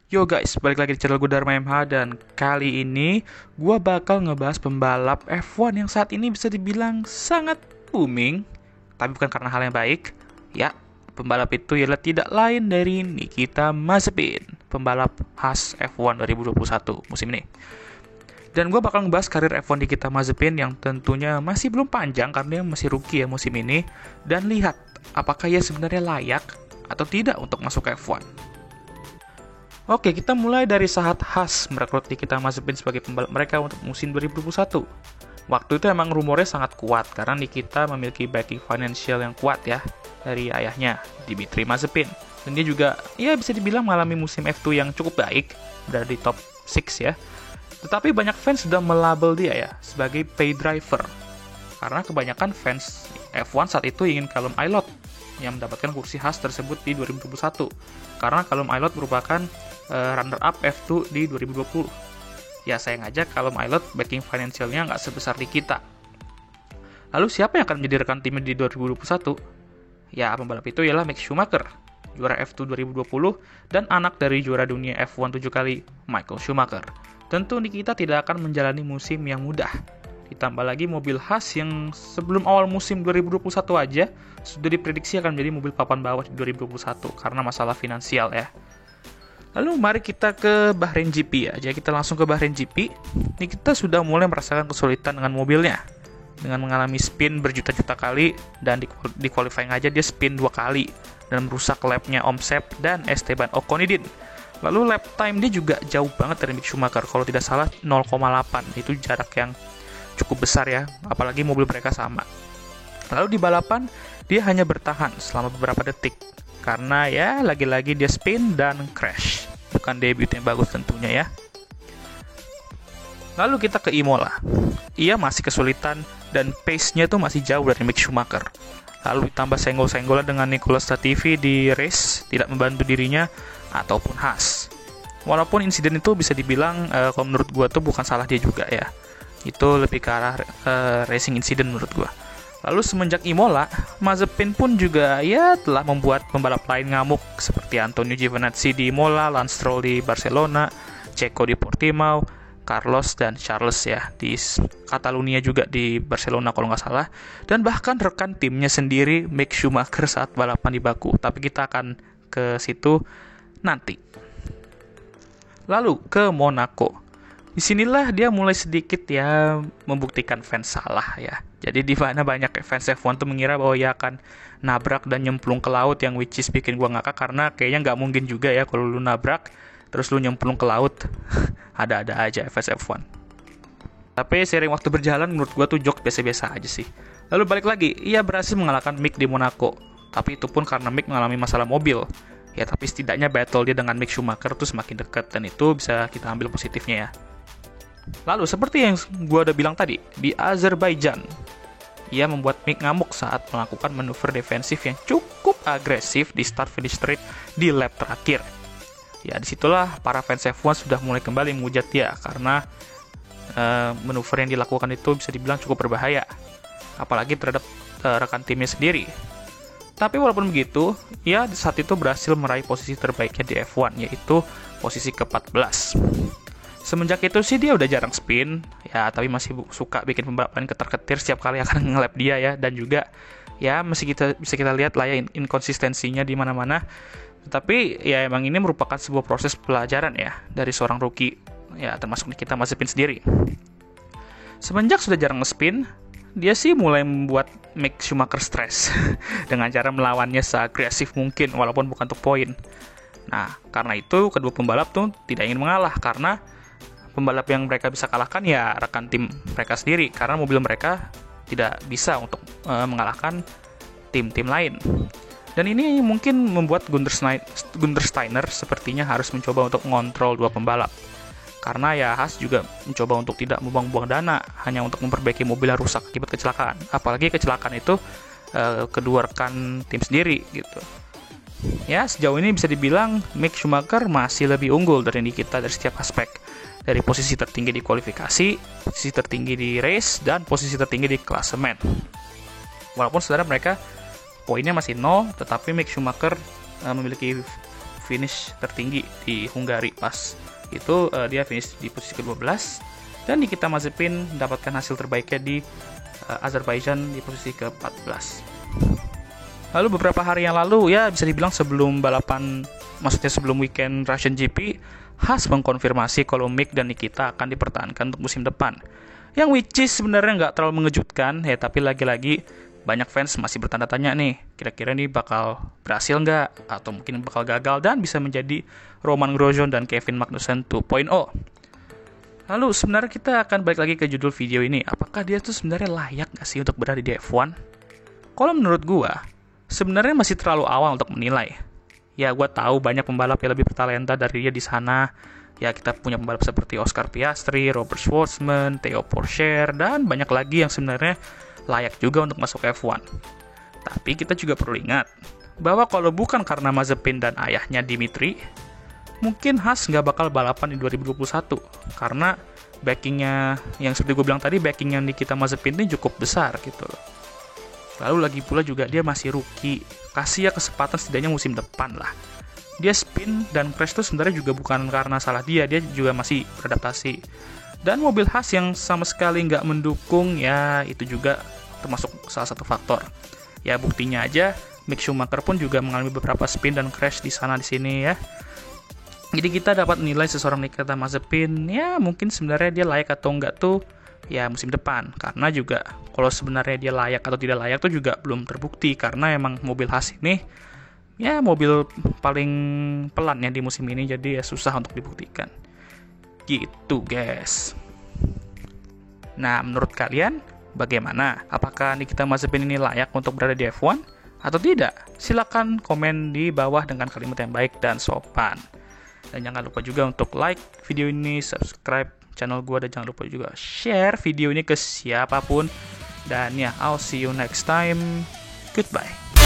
Yo guys, balik lagi di channel gue Dharma MH dan kali ini gue bakal ngebahas pembalap F1 yang saat ini bisa dibilang sangat booming, tapi bukan karena hal yang baik. Ya, pembalap itu ialah tidak lain dari Nikita Mazepin, pembalap khas F1 2021 musim ini. Dan gue bakal ngebahas karir F1 Nikita Mazepin yang tentunya masih belum panjang karena dia masih rookie ya musim ini. Dan lihat apakah ia sebenarnya layak atau tidak untuk masuk ke F1. Oke, kita mulai dari saat Haas merekrut Nikita Mazepin sebagai pembalap mereka untuk musim 2021. Waktu itu emang rumornya sangat kuat karena Nikita memiliki backing financial yang kuat ya dari ayahnya, Dmitry Mazepin. Dan dia juga ya bisa dibilang mengalami musim F2 yang cukup baik, berada di top 6 ya. Tetapi banyak fans sudah melabel dia ya sebagai pay driver. Karena kebanyakan fans F1 saat itu ingin Callum Ilott yang mendapatkan kursi Haas tersebut di 2021. Karena Callum Ilott merupakan runner-up F2 di 2020. Ya sayang aja kalau Ilott backing financialnya nggak sebesar di kita. Lalu siapa yang akan menjadi rekan timnya di 2021? Ya pembalap itu ialah Mick Schumacher, juara F2 2020 dan anak dari juara dunia F1 7 kali, Michael Schumacher. Tentu Nikita tidak akan menjalani musim yang mudah. Ditambah lagi mobil Haas yang sebelum awal musim 2021 aja sudah diprediksi akan menjadi mobil papan bawah di 2021 karena masalah finansial ya. Lalu mari kita ke Bahrain GP ya. Jadi kita langsung ke Bahrain GP. Ini kita sudah mulai merasakan kesulitan dengan mobilnya. Dengan mengalami spin berjuta-juta kali dan di qualifying aja dia spin 2 kali dan merusak lapnya Om Sep dan Esteban Oconidin. Lalu lap time dia juga jauh banget dari Mick Schumacher. Kalau tidak salah 0,8. Itu jarak yang cukup besar ya, apalagi mobil mereka sama. Lalu di balapan dia hanya bertahan selama beberapa detik. Karena ya lagi-lagi dia spin dan crash. Bukan debut yang bagus tentunya ya. Lalu kita ke Imola. Ia masih kesulitan dan pace-nya tuh masih jauh dari Mick Schumacher. Lalu ditambah senggol-senggolan dengan Nicolas Latifi di race tidak membantu dirinya ataupun Haas. Walaupun insiden itu bisa dibilang kalau menurut gua tuh bukan salah dia juga ya. Itu lebih ke arah racing incident menurut gua. Lalu semenjak Imola, Mazepin pun juga ya telah membuat pembalap lain ngamuk seperti Antonio Giovinazzi di Imola, Lance Stroll di Barcelona, Checo di Portimao, Carlos dan Charles ya di Catalunya juga di Barcelona kalau nggak salah, dan bahkan rekan timnya sendiri Mick Schumacher saat balapan di Baku. Tapi kita akan ke situ nanti. Lalu ke Monaco. Disinilah dia mulai sedikit ya membuktikan fans salah ya. Jadi di mana banyak fans F1 tuh mengira bahwa ia akan nabrak dan nyemplung ke laut, yang which is bikin gua ngakak karena kayaknya nggak mungkin juga ya kalau lu nabrak terus lu nyemplung ke laut. Ada-ada aja fans F1. Tapi seiring waktu berjalan menurut gua tuh joke biasa-biasa aja sih. Lalu balik lagi, ia berhasil mengalahkan Mick di Monaco. Tapi itu pun karena Mick mengalami masalah mobil. Ya tapi setidaknya battle dia dengan Mick Schumacher tuh semakin dekat dan itu bisa kita ambil positifnya ya. Lalu seperti yang gue udah bilang tadi, di Azerbaijan, ia membuat Mick ngamuk saat melakukan manuver defensif yang cukup agresif di start-finish straight di lap terakhir. Ya disitulah para fans F1 sudah mulai kembali menghujat dia karena manuver yang dilakukan itu bisa dibilang cukup berbahaya, apalagi terhadap rekan timnya sendiri. Tapi walaupun begitu, ia saat itu berhasil meraih posisi terbaiknya di F1, yaitu posisi ke-14. Semenjak itu sih dia udah jarang spin, ya tapi masih suka bikin pembalapan ketar-ketir setiap kali akan nge-lap dia ya, dan juga ya masih bisa kita lihat lah ya inkonsistensinya di mana-mana. Tetapi ya emang ini merupakan sebuah proses pelajaran ya dari seorang rookie, ya termasuk Nikita Mazepin sendiri. Semenjak sudah jarang nge-spin, dia sih mulai membuat Mick Schumacher stres dengan cara melawannya seagresif mungkin walaupun bukan untuk poin. Nah, karena itu kedua pembalap tuh tidak ingin mengalah karena pembalap yang mereka bisa kalahkan ya rekan tim mereka sendiri karena mobil mereka tidak bisa untuk mengalahkan tim-tim lain. Dan ini mungkin membuat Gunter Steiner sepertinya harus mencoba untuk mengontrol dua pembalap. Karena ya Haas juga mencoba untuk tidak membuang-buang dana hanya untuk memperbaiki mobil yang rusak akibat kecelakaan. Apalagi kecelakaan itu kedua rekan tim sendiri gitu. Ya sejauh ini bisa dibilang Mick Schumacher masih lebih unggul dari Nikita dari setiap aspek. Dari posisi tertinggi di kualifikasi, posisi tertinggi di race, dan posisi tertinggi di klasemen. Walaupun sebenarnya mereka poinnya masih 0, tetapi Mick Schumacher memiliki finish tertinggi di Hungary pas itu dia finish di posisi ke-12, dan Nikita Mazepin mendapatkan hasil terbaiknya di Azerbaijan di posisi ke-14. Lalu beberapa hari yang lalu, ya bisa dibilang sebelum balapan, maksudnya sebelum weekend Russian GP, Haas mengkonfirmasi kalau Mick dan Nikita akan dipertahankan untuk musim depan. Yang which is sebenarnya nggak terlalu mengejutkan, ya tapi lagi-lagi banyak fans masih bertanda tanya nih, kira-kira ini bakal berhasil nggak? Atau mungkin bakal gagal dan bisa menjadi Roman Grosjean dan Kevin Magnussen 2.0. Lalu sebenarnya kita akan balik lagi ke judul video ini, apakah dia tuh sebenarnya layak nggak sih untuk berada di F1? Kalau menurut gua, sebenarnya masih terlalu awal untuk menilai. Ya, gue tahu banyak pembalap yang lebih bertalenta dari dia di sana. Ya, kita punya pembalap seperti Oscar Piastri, Robert Schwartzman, Theo Pourchaire, dan banyak lagi yang sebenarnya layak juga untuk masuk F1. Tapi kita juga perlu ingat bahwa kalau bukan karena Mazepin dan ayahnya Dimitri, mungkin Haas nggak bakal balapan di 2021. Karena backingnya, yang seperti gue bilang tadi, backingnya Nikita Mazepin ini cukup besar gitu loh. Lalu lagi pula juga dia masih rookie, kasih ya kesempatan setidaknya musim depan lah. Dia spin dan crash itu sebenarnya juga bukan karena salah dia juga masih beradaptasi. Dan mobil Haas yang sama sekali nggak mendukung, ya itu juga termasuk salah satu faktor. Ya buktinya aja, Mick Schumacher pun juga mengalami beberapa spin dan crash di sana di sini ya. Jadi kita dapat menilai seseorang Nikita Mazepin, ya mungkin sebenarnya dia layak atau enggak tuh ya musim depan, karena juga kalau sebenarnya dia layak atau tidak layak tuh juga belum terbukti, karena emang mobil Haas ini ya mobil paling pelan ya di musim ini, jadi ya susah untuk dibuktikan gitu guys. Nah menurut kalian bagaimana? Apakah Nikita Mazepin ini layak untuk berada di F1 atau tidak? Silakan komen di bawah dengan kalimat yang baik dan sopan, dan jangan lupa juga untuk like video ini, subscribe channel gue, dan jangan lupa juga share video ini ke siapapun. Dan ya, I'll see you next time. Goodbye.